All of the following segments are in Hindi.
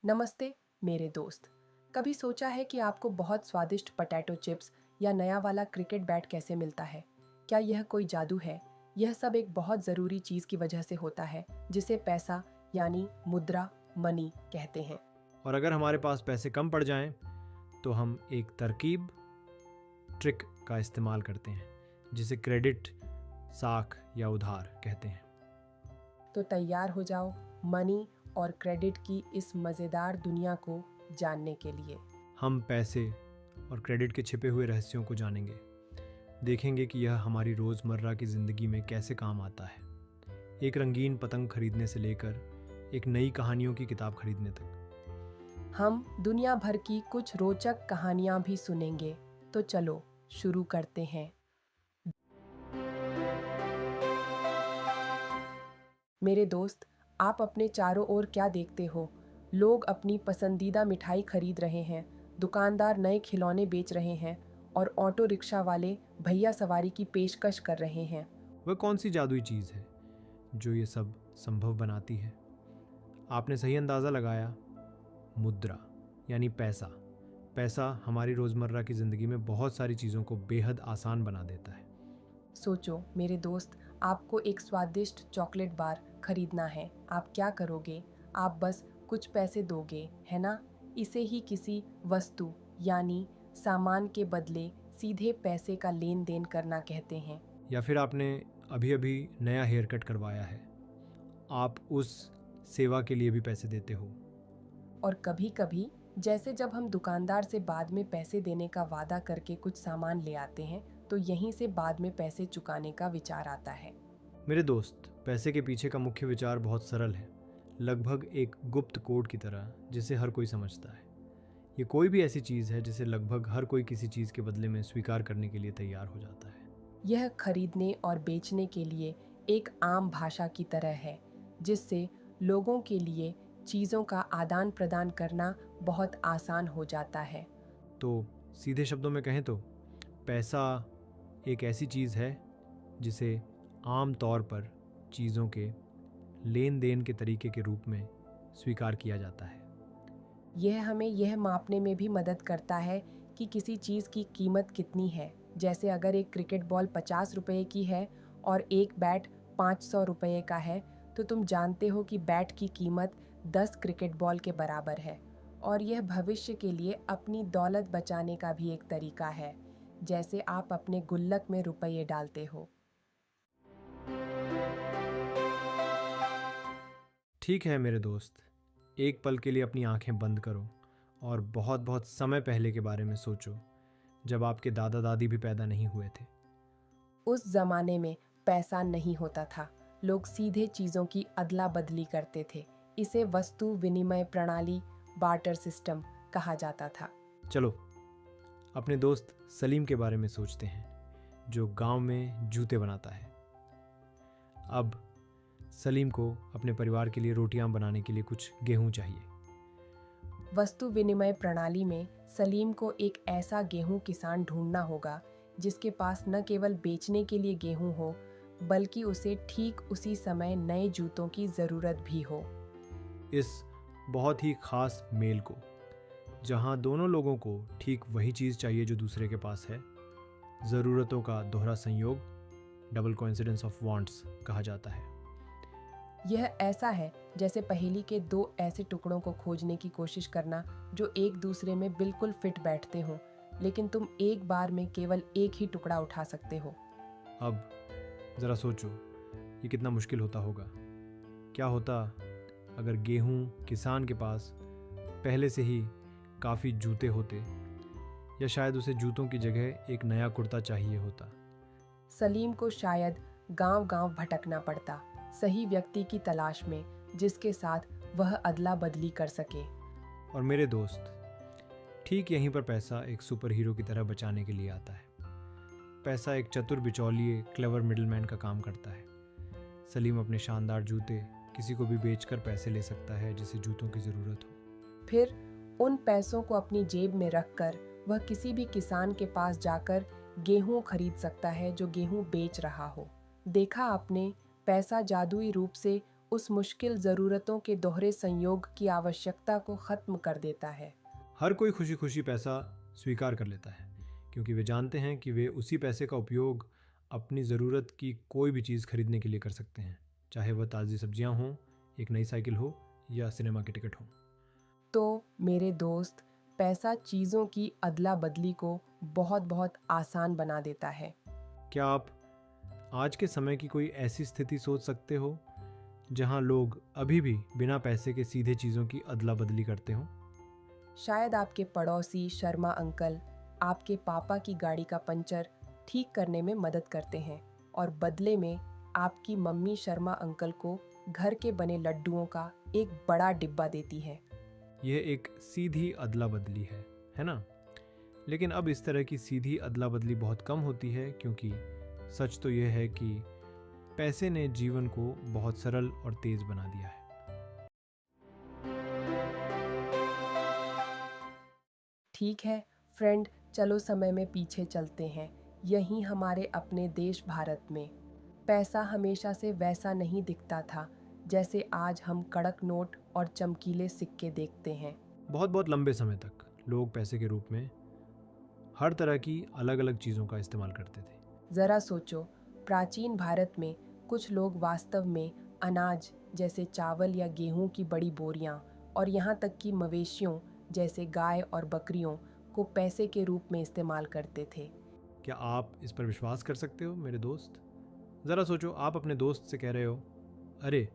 नमस्ते मेरे दोस्त। कभी सोचा है कि आपको बहुत स्वादिष्ट पोटैटो चिप्स या नया वाला क्रिकेट बैट कैसे मिलता है? क्या यह कोई जादू है? यह सब एक बहुत ज़रूरी चीज़ की वजह से होता है जिसे पैसा यानी मुद्रा मनी कहते हैं। और अगर हमारे पास पैसे कम पड़ जाएं, तो हम एक तरकीब ट्रिक का इस्तेमाल करते हैं जिसे क्रेडिट, साख या उधार कहते हैं। तो तैयार हो जाओ मनी और क्रेडिट की इस मज़ेदार दुनिया को जानने के लिए। हम पैसे और क्रेडिट के छिपे हुए रहस्यों को जानेंगे। देखेंगे कि यह हमारी रोज़मर्रा की ज़िंदगी में कैसे काम आता है, एक रंगीन पतंग खरीदने से लेकर एक नई कहानियों की किताब खरीदने तक। हम दुनिया भर की कुछ रोचक कहानियाँ भी सुनेंगे। तो चलो शुरू करते हैं। मेरे दोस्त, आप अपने चारों ओर क्या देखते हो? लोग अपनी पसंदीदा मिठाई खरीद रहे हैं, दुकानदार नए खिलौने बेच रहे हैं और ऑटो रिक्शा वाले भैया सवारी की पेशकश कर रहे हैं। वह कौन सी जादुई चीज़ है जो ये सब संभव बनाती है? आपने सही अंदाज़ा लगाया, मुद्रा यानी पैसा। पैसा हमारी रोज़मर्रा की ज़िंदगी में बहुत सारी चीज़ों को बेहद आसान बना देता है। सोचो मेरे दोस्त, आपको एक स्वादिष्ट चॉकलेट बार खरीदना है। आप क्या करोगे? आप बस कुछ पैसे दोगे, है ना? इसे ही किसी वस्तु यानी सामान के बदले सीधे पैसे का लेन देन करना कहते हैं। या फिर आपने अभी अभी नया हेयर कट करवाया है, आप उस सेवा के लिए भी पैसे देते हो। और कभी कभी, जैसे जब हम दुकानदार से बाद में पैसे देने का वादा करके कुछ सामान ले आते हैं, तो यहीं से बाद में पैसे चुकाने का विचार आता है। मेरे दोस्त, पैसे के पीछे का मुख्य विचार बहुत सरल है, लगभग एक गुप्त कोड की तरह जिसे हर कोई समझता है। ये कोई भी ऐसी चीज़ है जिसे लगभग हर कोई किसी चीज़ के बदले में स्वीकार करने के लिए तैयार हो जाता है। यह खरीदने और बेचने के लिए एक आम भाषा की तरह है, जिससे लोगों के लिए चीज़ों का आदान प्रदान करना बहुत आसान हो जाता है। तो सीधे शब्दों में कहें तो पैसा एक ऐसी चीज़ है जिसे आम तौर पर चीज़ों के लेन देन के तरीके के रूप में स्वीकार किया जाता है। यह हमें यह मापने में भी मदद करता है कि किसी चीज़ की कीमत कितनी है। जैसे अगर एक क्रिकेट बॉल 50 रुपये की है और एक बैट 500 रुपये का है, तो तुम जानते हो कि बैट की कीमत 10 क्रिकेट बॉल के बराबर है। और यह भविष्य के लिए अपनी दौलत बचाने का भी एक तरीका है, जैसे आप अपने गुल्लक में रुपये डालते हो। ठीक है मेरे दोस्त, एक पल के लिए अपनी आंखें बंद करो और बहुत बहुत समय पहले के बारे में सोचो, जब आपके दादा दादी भी पैदा नहीं हुए थे। उस जमाने में पैसा नहीं होता था। लोग सीधे चीज़ों की अदला बदली करते थे। इसे वस्तु विनिमय प्रणाली, बार्टर सिस्टम कहा जाता था। चलो अपने दोस्त सलीम के बारे में सोचते हैं, जो गांव में जूते बनाता है। अब सलीम को अपने परिवार के लिए रोटियां बनाने के लिए कुछ गेहूं चाहिए। वस्तु विनिमय प्रणाली में सलीम को एक ऐसा गेहूं किसान ढूंढना होगा जिसके पास न केवल बेचने के लिए गेहूं हो, बल्कि उसे ठीक उसी समय नए जूतों की ज़रूरत भी हो। इस बहुत ही खास मेल को, जहां दोनों लोगों को ठीक वही चीज़ चाहिए जो दूसरे के पास है, ज़रूरतों का दोहरा संयोग, डबल कोइंसिडेंस ऑफ वांट्स कहा जाता है। यह ऐसा है जैसे पहेली के दो ऐसे टुकड़ों को खोजने की कोशिश करना जो एक दूसरे में बिल्कुल फिट बैठते हों, लेकिन तुम एक बार में केवल एक ही टुकड़ा उठा सकते हो। अब ज़रा सोचो, ये कितना मुश्किल होता होगा। क्या होता अगर गेहूं किसान के पास पहले से ही काफ़ी जूते होते, या शायद उसे जूतों की जगह एक नया कुर्ता चाहिए होता। सलीम को शायद गांव-गांव भटकना पड़ता, सही व्यक्ति की तलाश में जिसके साथ वह अदला बदली कर सके। और मेरे दोस्त, ठीक यहीं पर पैसा एक सुपर हीरो की तरह बचाने के लिए आता है। पैसा एक चतुर बिचौलिए, क्लेवर मिडलमैन का काम करता है। सलीम अपने शानदार जूते किसी को भी बेचकर पैसे ले सकता है जिसे जूतों की ज़रूरत हो। फिर उन पैसों को अपनी जेब में रखकर वह किसी भी किसान के पास जाकर गेहूं खरीद सकता है जो गेहूं बेच रहा हो। देखा आपने, पैसा जादुई रूप से उस मुश्किल ज़रूरतों के दोहरे संयोग की आवश्यकता को ख़त्म कर देता है। हर कोई खुशी खुशी पैसा स्वीकार कर लेता है क्योंकि वे जानते हैं कि वे उसी पैसे का उपयोग अपनी ज़रूरत की कोई भी चीज़ खरीदने के लिए कर सकते हैं, चाहे वह ताज़ी सब्जियां हों, एक नई साइकिल हो या सिनेमा की टिकट हो। तो मेरे दोस्त, पैसा चीज़ों की अदला बदली को बहुत बहुत आसान बना देता है। क्या आप आज के समय की कोई ऐसी स्थिति सोच सकते हो जहां लोग अभी भी बिना पैसे के सीधे चीज़ों की अदला बदली करते हों? शायद आपके पड़ोसी शर्मा अंकल आपके पापा की गाड़ी का पंचर ठीक करने में मदद करते हैं और बदले में आपकी मम्मी शर्मा अंकल को घर के बने लड्डुओं का एक बड़ा डिब्बा देती है। यह एक सीधी अदला बदली है ना? लेकिन अब इस तरह की सीधी अदला बदली बहुत कम होती है क्योंकि सच तो यह है कि पैसे ने जीवन को बहुत सरल और तेज बना दिया है। ठीक है फ्रेंड, चलो समय में पीछे चलते हैं। यहीं हमारे अपने देश भारत में पैसा हमेशा से वैसा नहीं दिखता था जैसे आज हम कड़क नोट और चमकीले सिक्के देखते हैं। बहुत बहुत लंबे समय तक लोग पैसे के रूप में हर तरह की अलग अलग चीज़ों का इस्तेमाल करते थे। ज़रा सोचो, प्राचीन भारत में कुछ लोग वास्तव में अनाज जैसे चावल या गेहूं की बड़ी बोरियां और यहाँ तक कि मवेशियों जैसे गाय और बकरियों को पैसे के रूप में इस्तेमाल करते थे। क्या आप इस पर विश्वास कर सकते हो मेरे दोस्त? ज़रा सोचो, आप अपने दोस्त से कह रहे हो, अरे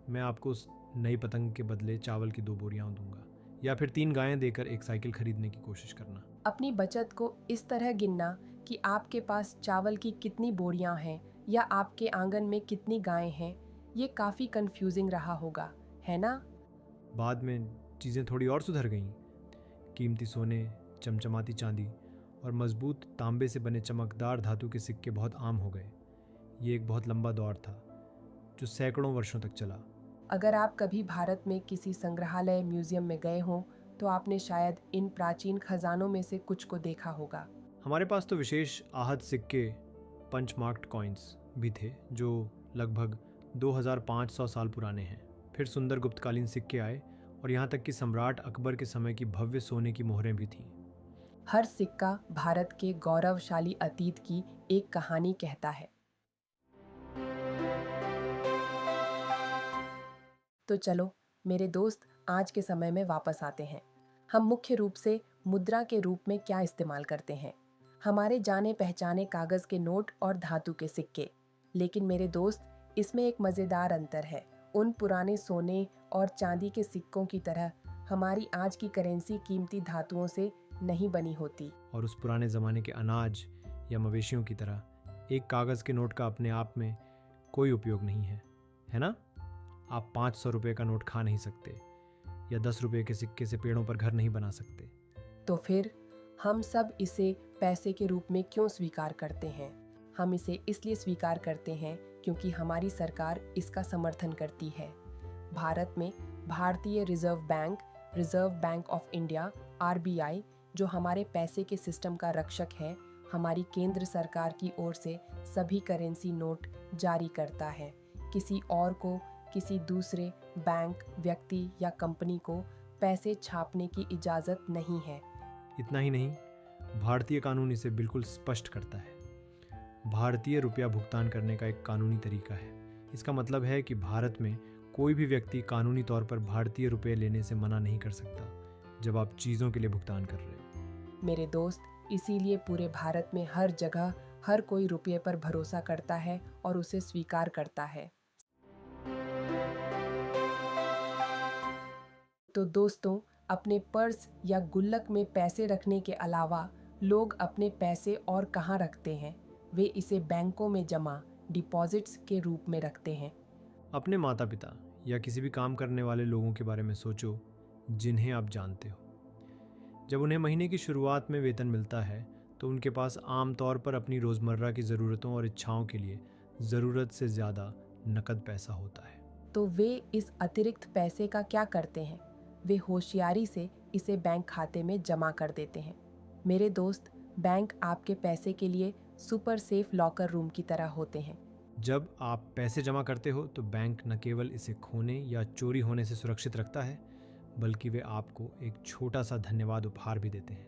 मैं आपको उस नई पतंग के बदले चावल की 2 बोरियां दूंगा, या फिर 3 गायें देकर एक साइकिल खरीदने की कोशिश करना। अपनी बचत को इस तरह गिनना कि आपके पास चावल की कितनी बोरियां हैं या आपके आंगन में कितनी गायें हैं, ये काफ़ी कंफ्यूजिंग रहा होगा, है ना? बाद में चीज़ें थोड़ी और सुधर गईं। कीमती सोने, चमचमाती चांदी और मजबूत तांबे से बने चमकदार धातु के सिक्के बहुत आम हो गए। ये एक बहुत लंबा दौर था जो सैकड़ों वर्षों तक चला। अगर आप कभी भारत में किसी संग्रहालय म्यूजियम में गए हों तो आपने शायद इन प्राचीन खजानों में से कुछ को देखा होगा। हमारे पास तो विशेष आहत सिक्के, पंच मार्क्ड कॉइन्स भी थे जो लगभग 2500 साल पुराने हैं। फिर सुंदर गुप्तकालीन सिक्के आए और यहाँ तक कि सम्राट अकबर के समय की भव्य सोने की मोहरें भी थीं। हर सिक्का भारत के गौरवशाली अतीत की एक कहानी कहता है। तो चलो मेरे दोस्त, आज के समय में वापस आते हैं। हम मुख्य रूप से मुद्रा के रूप में क्या इस्तेमाल करते हैं? हमारे जाने पहचाने कागज़ के नोट और धातु के सिक्के। लेकिन मेरे दोस्त, इसमें एक मज़ेदार अंतर है। उन पुराने सोने और चांदी के सिक्कों की तरह हमारी आज की करेंसी कीमती धातुओं से नहीं बनी होती। और उस पुराने ज़माने के अनाज या मवेशियों की तरह एक कागज़ के नोट का अपने आप में कोई उपयोग नहीं है ना? आप 500 रुपये का नोट खा नहीं सकते या 10 रुपये के सिक्के से पेड़ों पर घर नहीं बना सकते। तो फिर हम सब इसे पैसे के रूप में क्यों स्वीकार करते हैं? हम इसे इसलिए स्वीकार करते हैं क्योंकि हमारी सरकार इसका समर्थन करती है। भारत में भारतीय reserve bank of India (RBI), जो हमारे पैसे के सिस्टम का रक्षक है, हमारी केंद्र सरकार की ओर से सभी करेंसी नोट जारी करता है। किसी और को, किसी दूसरे बैंक, व्यक्ति या कंपनी को पैसे छापने की इजाज़त नहीं है। इतना ही नहीं, भारतीय कानून इसे बिल्कुल स्पष्ट करता है। भारतीय रुपया भुगतान करने का एक कानूनी तरीका है। इसका मतलब है कि भारत में कोई भी व्यक्ति कानूनी तौर पर भारतीय रुपये लेने से मना नहीं कर सकता जब आप चीज़ों के लिए भुगतान कर रहे हो। मेरे दोस्त, इसीलिए पूरे भारत में हर जगह हर कोई रुपये पर भरोसा करता है और उसे स्वीकार करता है। तो दोस्तों, अपने पर्स या गुल्लक में पैसे रखने के अलावा लोग अपने पैसे और कहाँ रखते हैं? वे इसे बैंकों में जमा डिपॉजिट्स के रूप में रखते हैं। अपने माता पिता या किसी भी काम करने वाले लोगों के बारे में सोचो जिन्हें आप जानते हो। जब उन्हें महीने की शुरुआत में वेतन मिलता है तो उनके पास आम तौर पर अपनी रोज़मर्रा की ज़रूरतों और इच्छाओं के लिए ज़रूरत से ज़्यादा नकद पैसा होता है। तो वे इस अतिरिक्त पैसे का क्या करते हैं? वे होशियारी से इसे बैंक खाते में जमा कर देते हैं। मेरे दोस्त, बैंक आपके पैसे के लिए सुपर सेफ लॉकर रूम की तरह होते हैं। जब आप पैसे जमा करते हो तो बैंक न केवल इसे खोने या चोरी होने से सुरक्षित रखता है, बल्कि वे आपको एक छोटा सा धन्यवाद उपहार भी देते हैं।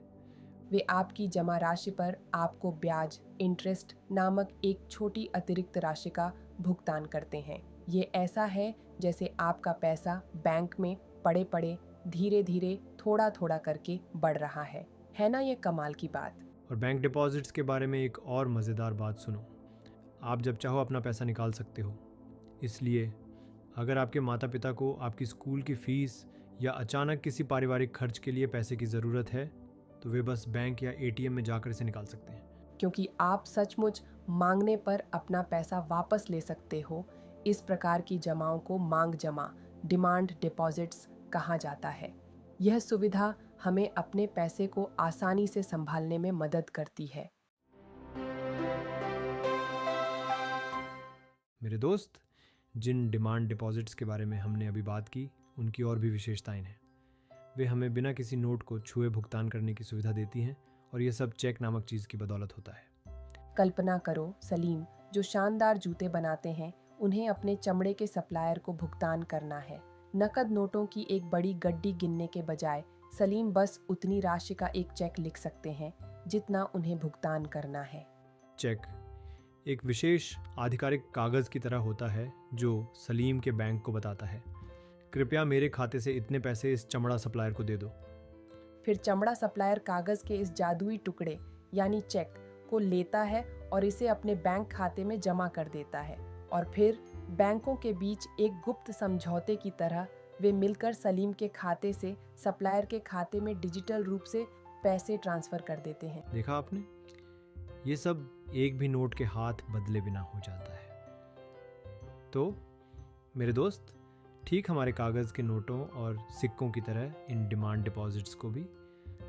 वे आपकी जमा राशि पर आपको ब्याज, इंटरेस्ट नामक एक छोटी अतिरिक्त राशि का भुगतान करते हैं। ये ऐसा है जैसे आपका पैसा बैंक में पड़े पड़े धीरे धीरे थोड़ा थोड़ा करके बढ़ रहा है ना ये कमाल की बात। और बैंक डिपॉजिट्स के बारे में एक और मज़ेदार बात सुनो। आप जब चाहो अपना पैसा निकाल सकते हो, इसलिए अगर आपके माता पिता को आपकी स्कूल की फ़ीस या अचानक किसी पारिवारिक खर्च के लिए पैसे की ज़रूरत है, तो वे बस बैंक या एटीएम में जाकर इसे निकाल सकते हैं। क्योंकि आप सचमुच मांगने पर अपना पैसा वापस ले सकते हो, इस प्रकार की जमाओं को मांग जमा, डिमांड डिपॉजिट्स कहा जाता है। यह सुविधा हमें अपने पैसे को आसानी से संभालने में मदद करती है। मेरे दोस्त, जिन डिमांड डिपॉजिट्स के बारे में हमने अभी बात की, उनकी और भी विशेषताएं हैं। वे हमें बिना किसी नोट को छुए भुगतान करने की सुविधा देती हैं, और ये सब चेक नामक चीज़ की बदौलत होता है। कल्पना करो सलीम, जो शानदार जूते बनाते हैं, उन्हें अपने चमड़े के सप्लायर को भुगतान करना है। नकद नोटों की एक बड़ी गड्डी गिनने के बजाय सलीम बस उतनी राशि का एक चेक लिख सकते हैं जितना उन्हें भुगतान करना है। चेक एक विशेष आधिकारिक कागज़ की तरह होता है जो सलीम के बैंक को बताता है, कृपया मेरे खाते से इतने पैसे इस चमड़ा सप्लायर को दे दो। फिर चमड़ा सप्लायर कागज के इस जादुई टुकड़े यानी चेक को लेता है और इसे अपने बैंक खाते में जमा कर देता है, और फिर बैंकों के बीच एक गुप्त समझौते की तरह वे मिलकर सलीम के खाते से सप्लायर के खाते में डिजिटल रूप से पैसे ट्रांसफर कर देते हैं। देखा आपने, ये सब एक भी नोट के हाथ बदले बिना हो जाता है। तो मेरे दोस्त, ठीक हमारे कागज़ के नोटों और सिक्कों की तरह इन डिमांड डिपॉजिट्स को भी,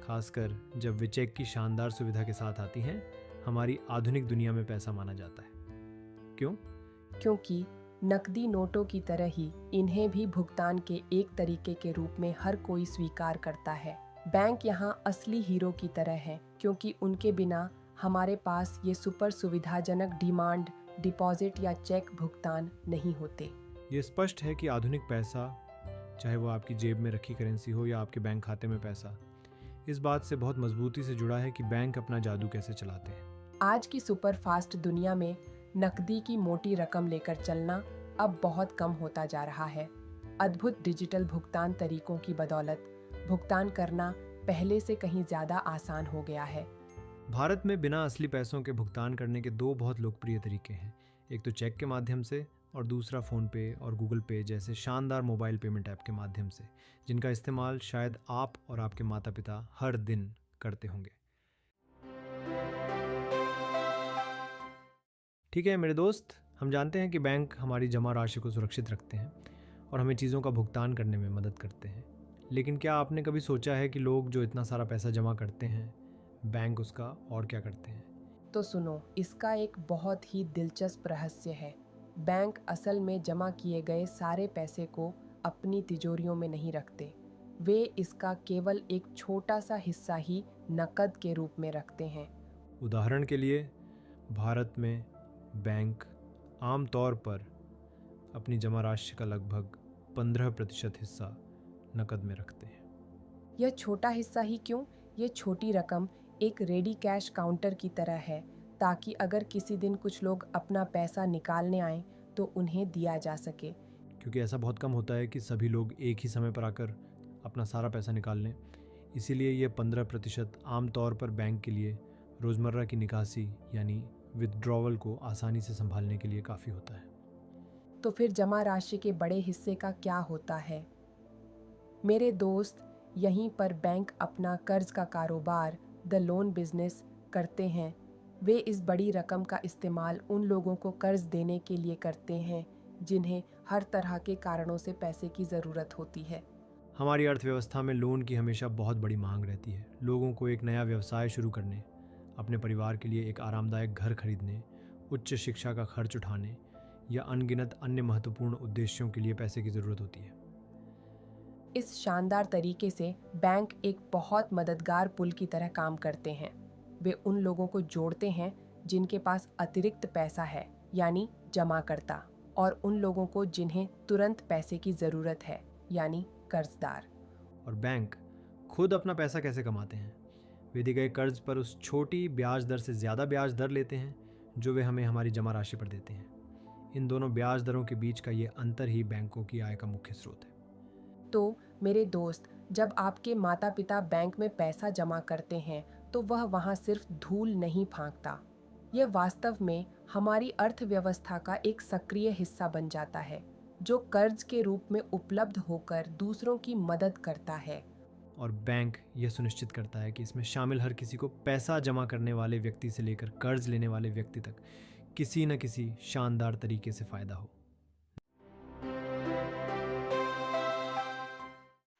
खासकर जब वे चेक की शानदार सुविधा के साथ आती हैं, हमारी आधुनिक दुनिया में पैसा माना जाता है। क्यों? क्योंकि नकदी नोटों की तरह ही इन्हें भी भुगतान के एक तरीके के रूप में हर कोई स्वीकार करता है। बैंक यहाँ असली हीरो की तरह है, क्योंकि उनके बिना हमारे पास ये सुपर सुविधाजनक डिमांड डिपॉजिट या चेक भुगतान नहीं होते। ये स्पष्ट है कि आधुनिक पैसा, चाहे वो आपकी जेब में रखी करेंसी हो या आपके बैंक खाते में पैसा, इस बात से बहुत मजबूती से जुड़ा है कि बैंक अपना जादू कैसे चलाते हैं। आज की सुपर फास्ट दुनिया में नकदी की मोटी रकम लेकर चलना अब बहुत कम होता जा रहा है। अद्भुत डिजिटल भुगतान तरीकों की बदौलत भुगतान करना पहले से कहीं ज़्यादा आसान हो गया है। भारत में बिना असली पैसों के भुगतान करने के दो बहुत लोकप्रिय तरीके हैं। एक तो चेक के माध्यम से, और दूसरा फ़ोन पे और गूगल पे जैसे शानदार मोबाइल पेमेंट ऐप के माध्यम से, जिनका इस्तेमाल शायद आप और आपके माता पिता हर दिन करते होंगे। ठीक है मेरे दोस्त, हम जानते हैं कि बैंक हमारी जमा राशि को सुरक्षित रखते हैं और हमें चीज़ों का भुगतान करने में मदद करते हैं। लेकिन क्या आपने कभी सोचा है कि लोग जो इतना सारा पैसा जमा करते हैं, बैंक उसका और क्या करते हैं? तो सुनो, इसका एक बहुत ही दिलचस्प रहस्य है। बैंक असल में जमा किए गए सारे पैसे को अपनी तिजोरियों में नहीं रखते। वे इसका केवल एक छोटा सा हिस्सा ही नकद के रूप में रखते हैं। उदाहरण के लिए, भारत में बैंक आमतौर पर अपनी जमा राशि का लगभग 15% हिस्सा नकद में रखते हैं। यह छोटा हिस्सा ही क्यों, ये छोटी रकम एक रेडी कैश काउंटर की तरह है, ताकि अगर किसी दिन कुछ लोग अपना पैसा निकालने आएं तो उन्हें दिया जा सके। क्योंकि ऐसा बहुत कम होता है कि सभी लोग एक ही समय पर आकर अपना सारा पैसा निकाल लें, इसीलिए ये 15% आमतौर पर बैंक के लिए रोज़मर्रा की निकासी यानी विथड्रॉवल को आसानी से संभालने के लिए काफ़ी होता है। तो फिर जमा राशि के बड़े हिस्से का क्या होता है? मेरे दोस्त, यहीं पर बैंक अपना कर्ज का कारोबार, द लोन बिजनेस करते हैं। वे इस बड़ी रकम का इस्तेमाल उन लोगों को कर्ज देने के लिए करते हैं जिन्हें हर तरह के कारणों से पैसे की ज़रूरत होती है। हमारी अर्थव्यवस्था में लोन की हमेशा बहुत बड़ी मांग रहती है। लोगों को एक नया व्यवसाय शुरू करने, अपने परिवार के लिए एक आरामदायक घर खरीदने, उच्च शिक्षा का खर्च उठाने या अनगिनत अन्य महत्वपूर्ण उद्देश्यों के लिए पैसे की ज़रूरत होती है। इस शानदार तरीके से बैंक एक बहुत मददगार पुल की तरह काम करते हैं। वे उन लोगों को जोड़ते हैं जिनके पास अतिरिक्त पैसा है, यानी जमाकर्ता, और उन लोगों को जिन्हें तुरंत पैसे की ज़रूरत है, यानी कर्जदार। और बैंक खुद अपना पैसा कैसे कमाते हैं? वे दिए गए कर्ज पर उस छोटी ब्याज दर से ज़्यादा ब्याज दर लेते हैं जो वे हमें हमारी जमा राशि पर देते हैं। इन दोनों ब्याज दरों के बीच का ये अंतर ही बैंकों की आय का मुख्य स्रोत है। तो मेरे दोस्त, जब आपके माता पिता बैंक में पैसा जमा करते हैं तो वह वहाँ सिर्फ धूल नहीं फांकता, यह वास्तव में हमारी अर्थव्यवस्था का एक सक्रिय हिस्सा बन जाता है, जो कर्ज के रूप में उपलब्ध होकर दूसरों की मदद करता है। और बैंक यह सुनिश्चित करता है कि इसमें शामिल हर किसी को पैसा जमा करने वाले व्यक्ति से लेकर कर्ज लेने वाले व्यक्ति तक किसी न किसी शानदार तरीके से फ़ायदा हो।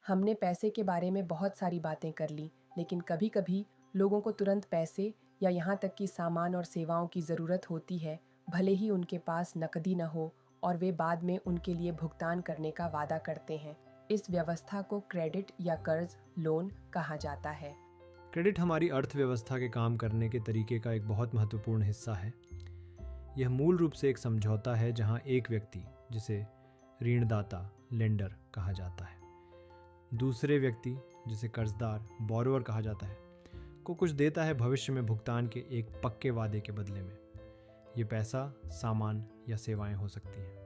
हमने पैसे के बारे में बहुत सारी बातें कर ली, लेकिन कभी-कभी लोगों को तुरंत पैसे या यहाँ तक कि सामान और सेवाओं की ज़रूरत होती है, भले ही उनके पास नकदी न हो, और वे बाद में उनके लिए भुगतान करने का वादा करते हैं। इस व्यवस्था को क्रेडिट या कर्ज लोन कहा जाता है। क्रेडिट हमारी अर्थव्यवस्था के काम करने के तरीके का एक बहुत महत्वपूर्ण हिस्सा है। यह मूल रूप से एक समझौता है जहां एक व्यक्ति, जिसे ऋणदाता लेंडर कहा जाता है, दूसरे व्यक्ति, जिसे कर्जदार बोरोवर कहा जाता है, को कुछ देता है भविष्य में भुगतान के एक पक्के वादे के बदले में। ये पैसा, सामान या सेवाएं हो सकती हैं।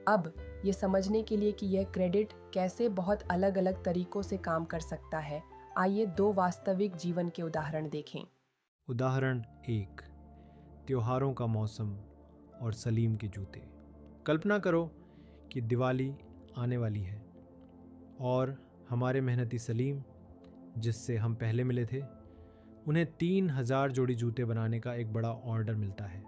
अब ये समझने के लिए कि यह क्रेडिट कैसे बहुत अलग अलग तरीकों से काम कर सकता है, आइए 2 वास्तविक जीवन के उदाहरण देखें। उदाहरण 1, त्योहारों का मौसम और सलीम के जूते। कल्पना करो कि दिवाली आने वाली है और हमारे मेहनती सलीम, जिससे हम पहले मिले थे, उन्हें 3000 जोड़ी जूते बनाने का एक बड़ा ऑर्डर मिलता है।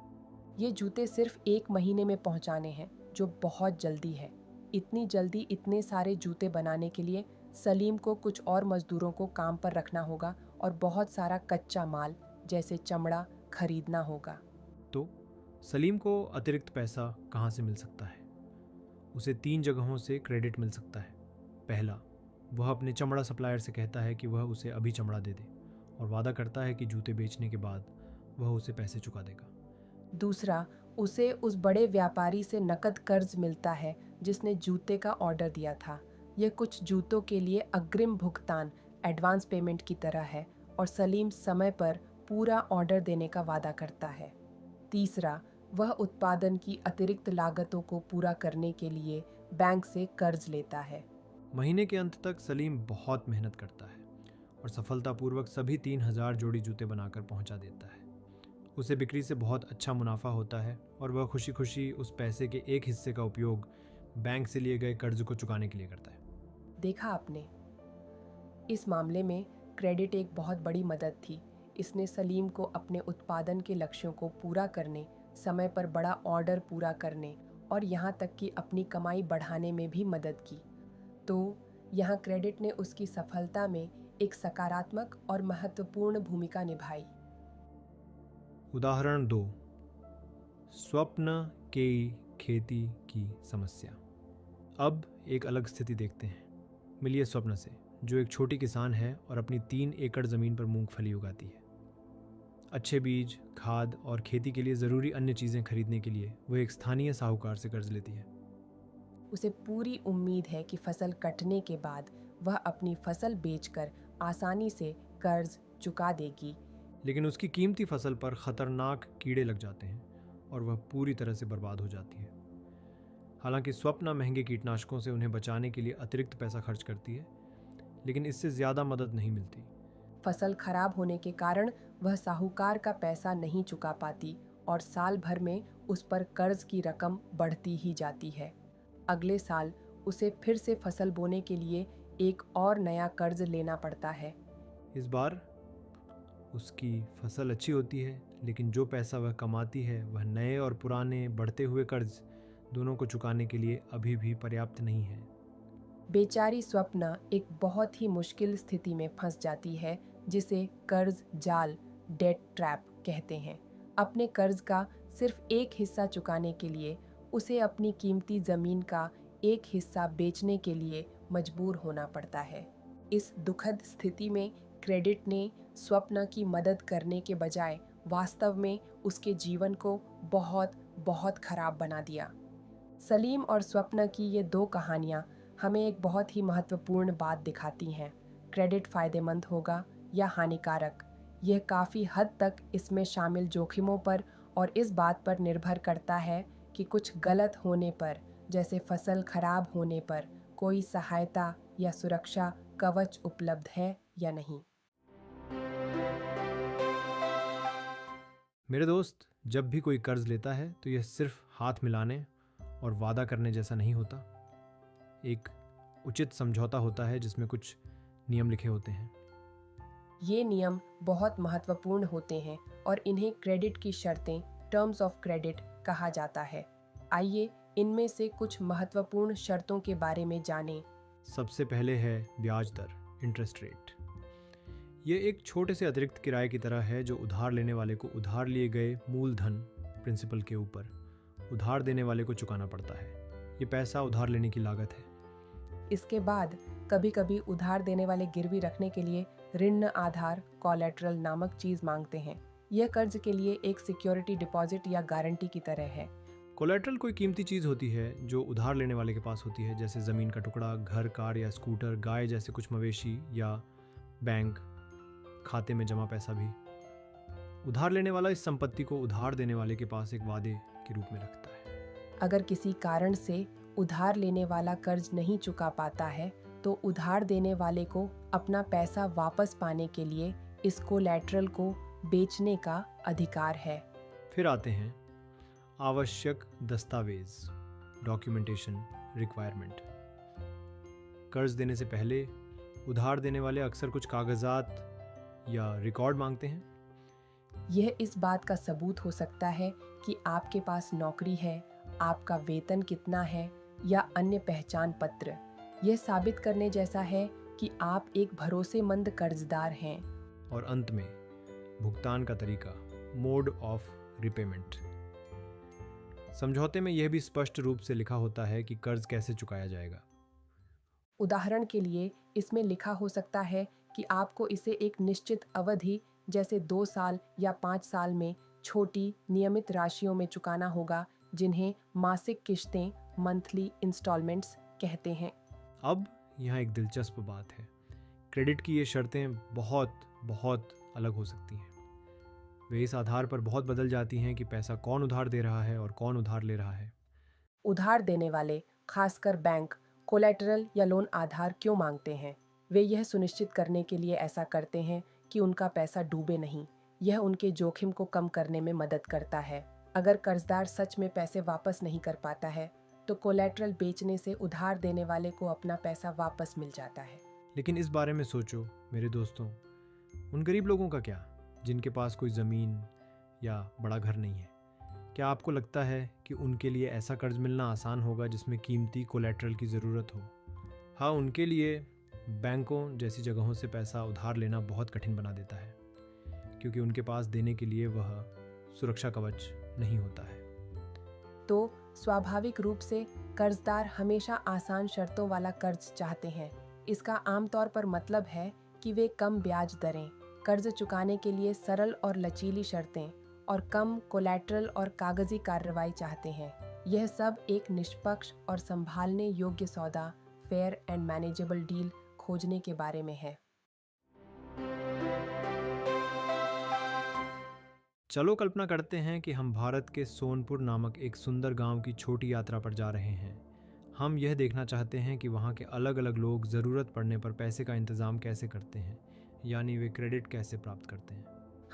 ये जूते सिर्फ 1 महीने में पहुंचाने हैं, जो बहुत जल्दी है। इतनी जल्दी इतने सारे जूते बनाने के लिए सलीम को कुछ और मजदूरों को काम पर रखना होगा और बहुत सारा कच्चा माल जैसे चमड़ा खरीदना होगा। तो सलीम को अतिरिक्त पैसा कहाँ से मिल सकता है? उसे 3 जगहों से क्रेडिट मिल सकता है। पहला, वह अपने चमड़ा सप्लायर से कहता है कि वह उसे अभी चमड़ा दे दे और वादा करता है कि जूते बेचने के बाद वह उसे पैसे चुका देगा। दूसरा, उसे उस बड़े व्यापारी से नकद कर्ज मिलता है जिसने जूते का ऑर्डर दिया था। यह कुछ जूतों के लिए अग्रिम भुगतान, एडवांस पेमेंट की तरह है, और सलीम समय पर पूरा ऑर्डर देने का वादा करता है। तीसरा, वह उत्पादन की अतिरिक्त लागतों को पूरा करने के लिए बैंक से कर्ज लेता है। महीने के अंत तक सलीम बहुत मेहनत करता है और सफलतापूर्वक सभी 3000 जोड़ी जूते बनाकर पहुंचा देता है। उसे बिक्री से बहुत अच्छा मुनाफा होता है और वह खुशी खुशी उस पैसे के एक हिस्से का उपयोग बैंक से लिए गए कर्ज को चुकाने के लिए करता है। देखा आपने, इस मामले में क्रेडिट एक बहुत बड़ी मदद थी। इसने सलीम को अपने उत्पादन के लक्ष्यों को पूरा करने, समय पर बड़ा ऑर्डर पूरा करने और यहाँ तक कि अपनी कमाई बढ़ाने में भी मदद की। तो यहाँ क्रेडिट ने उसकी सफलता में एक सकारात्मक और महत्वपूर्ण भूमिका निभाई। उदाहरण 2, स्वप्न के खेती की समस्या। अब एक अलग स्थिति देखते हैं। मिलिए स्वप्न से, जो एक छोटी किसान है और अपनी 3 एकड़ ज़मीन पर मूंगफली उगाती है। अच्छे बीज, खाद और खेती के लिए ज़रूरी अन्य चीज़ें खरीदने के लिए वह एक स्थानीय साहूकार से कर्ज लेती है। उसे पूरी उम्मीद है कि फसल कटने के बाद वह अपनी फसल बेचकर आसानी से कर्ज चुका देगी। लेकिन उसकी कीमती फसल पर खतरनाक कीड़े लग जाते हैं और वह पूरी तरह से बर्बाद हो जाती है। हालांकि स्वप्ना महंगे कीटनाशकों से उन्हें बचाने के लिए अतिरिक्त पैसा खर्च करती है, लेकिन इससे ज़्यादा मदद नहीं मिलती। फसल खराब होने के कारण वह साहूकार का पैसा नहीं चुका पाती और साल भर में उस पर कर्ज की रकम बढ़ती ही जाती है। अगले साल उसे फिर से फसल बोने के लिए एक और नया कर्ज लेना पड़ता है। इस बार उसकी फसल अच्छी होती है, लेकिन जो पैसा वह कमाती है वह नए और पुराने बढ़ते हुए कर्ज दोनों को चुकाने के लिए अभी भी पर्याप्त नहीं है। बेचारी स्वप्ना एक बहुत ही मुश्किल स्थिति में फंस जाती है, जिसे कर्ज जाल, डेट ट्रैप कहते हैं। अपने कर्ज का सिर्फ एक हिस्सा चुकाने के लिए उसे अपनी कीमती ज़मीन का एक हिस्सा बेचने के लिए मजबूर होना पड़ता है। इस दुखद स्थिति में क्रेडिट ने स्वप्ना की मदद करने के बजाय वास्तव में उसके जीवन को बहुत बहुत खराब बना दिया। सलीम और स्वप्न की ये दो कहानियाँ हमें एक बहुत ही महत्वपूर्ण बात दिखाती हैं। क्रेडिट फ़ायदेमंद होगा या हानिकारक, यह काफ़ी हद तक इसमें शामिल जोखिमों पर और इस बात पर निर्भर करता है कि कुछ गलत होने पर, जैसे फसल खराब होने पर, कोई सहायता या सुरक्षा कवच उपलब्ध है या नहीं। मेरे दोस्त, जब भी कोई कर्ज लेता है तो यह सिर्फ हाथ मिलाने और वादा करने जैसा नहीं होता। एक उचित समझौता होता है जिसमें कुछ नियम लिखे होते हैं। ये नियम बहुत महत्वपूर्ण होते हैं और इन्हें क्रेडिट की शर्तें, टर्म्स ऑफ क्रेडिट कहा जाता है। आइए इनमें से कुछ महत्वपूर्ण शर्तों के बारे में जानें। सबसे पहले है ब्याज दर, इंटरेस्ट रेट। ये एक छोटे से अतिरिक्त किराए की तरह है जो उधार लेने वाले को उधार लिए गए मूलधन, प्रिंसिपल के ऊपर उधार देने वाले को चुकाना पड़ता है। ये पैसा उधार लेने की लागत है। इसके बाद कभी कभी उधार देने वाले गिरवी रखने के लिए ऋण आधार, कोलैटरल नामक चीज मांगते हैं। यह कर्ज के लिए एक सिक्योरिटी डिपॉजिट या गारंटी की तरह है। कोलैटरल कोई कीमती चीज़ होती है जो उधार लेने वाले के पास होती है, जैसे ज़मीन का टुकड़ा, घर, कार या स्कूटर, गाय जैसे कुछ मवेशी, या बैंक खाते में जमा पैसा भी। उधार लेने वाला इस संपत्ति को उधार देने वाले के पास एक वादे के रूप में रखता है। अगर किसी कारण से उधार लेने वाला कर्ज नहीं चुका पाता है तो उधार देने वाले को अपना पैसा वापस पाने के लिए इस कोलैटरल को बेचने का अधिकार है। फिर आते हैं आवश्यक दस्तावेज, डॉक्यूमेंटेशन रिक्वायरमेंट। कर्ज देने से पहले उधार देने वाले अक्सर कुछ कागजात या रिकॉर्ड मांगते हैं। यह इस बात का सबूत हो सकता है कि आपके पास नौकरी है, आपका वेतन कितना है या अन्य पहचान पत्र। यह साबित करने जैसा है कि आप एक भरोसेमंद कर्जदार हैं। और अंत में भुगतान का तरीका, मोड ऑफ रिपेमेंट। समझौते में यह भी स्पष्ट रूप से लिखा होता है कि कर्ज कैसे चुकाया जाएगा। उदाहरण के लिए इसमें लिखा हो सकता है कि आपको इसे एक निश्चित अवधि, जैसे 2 साल या 5 साल में छोटी नियमित राशियों में चुकाना होगा, जिन्हें मासिक किश्तें, मंथली इंस्टॉलमेंट्स कहते हैं। अब यहाँ एक दिलचस्प बात है, क्रेडिट की ये शर्तें बहुत बहुत अलग हो सकती हैं। वे इस आधार पर बहुत बदल जाती हैं कि पैसा कौन उधार दे रहा है और कौन उधार ले रहा है। उधार देने वाले, खासकर बैंक, कोलैटरल या लोन आधार क्यों मांगते हैं? वे यह सुनिश्चित करने के लिए ऐसा करते हैं कि उनका पैसा डूबे नहीं। यह उनके जोखिम को कम करने में मदद करता है। अगर कर्जदार सच में पैसे वापस नहीं कर पाता है तो कोलैटरल बेचने से उधार देने वाले को अपना पैसा वापस मिल जाता है। लेकिन इस बारे में सोचो मेरे दोस्तों, उन गरीब लोगों का क्या, जिनके पास कोई ज़मीन या बड़ा घर नहीं है? क्या आपको लगता है कि उनके लिए ऐसा कर्ज मिलना आसान होगा जिसमें कीमती कोलैटरल की ज़रूरत हो? हाँ, उनके लिए बैंकों जैसी जगहों से पैसा उधार लेना बहुत कठिन बना देता है, क्योंकि उनके पास देने के लिए वह सुरक्षा कवच नहीं होता है। तो स्वाभाविक रूप से कर्जदार हमेशा आसान शर्तों वाला कर्ज चाहते हैं। इसका आमतौर पर मतलब है कि वे कम ब्याज दरें, कर्ज चुकाने के लिए सरल और लचीली शर्तें और कम कोलैटरल और कागजी कार्रवाई चाहते हैं। यह सब एक निष्पक्ष और संभालने योग्य सौदा, फेयर एंड मैनेजेबल डील खोजने के बारे में है। चलो कल्पना करते हैं कि हम भारत के सोनपुर नामक एक सुंदर गांव की छोटी यात्रा पर जा रहे हैं। हम यह देखना चाहते हैं कि वहां के अलग अलग लोग ज़रूरत पड़ने पर पैसे का इंतज़ाम कैसे करते हैं, यानी वे क्रेडिट कैसे प्राप्त करते हैं।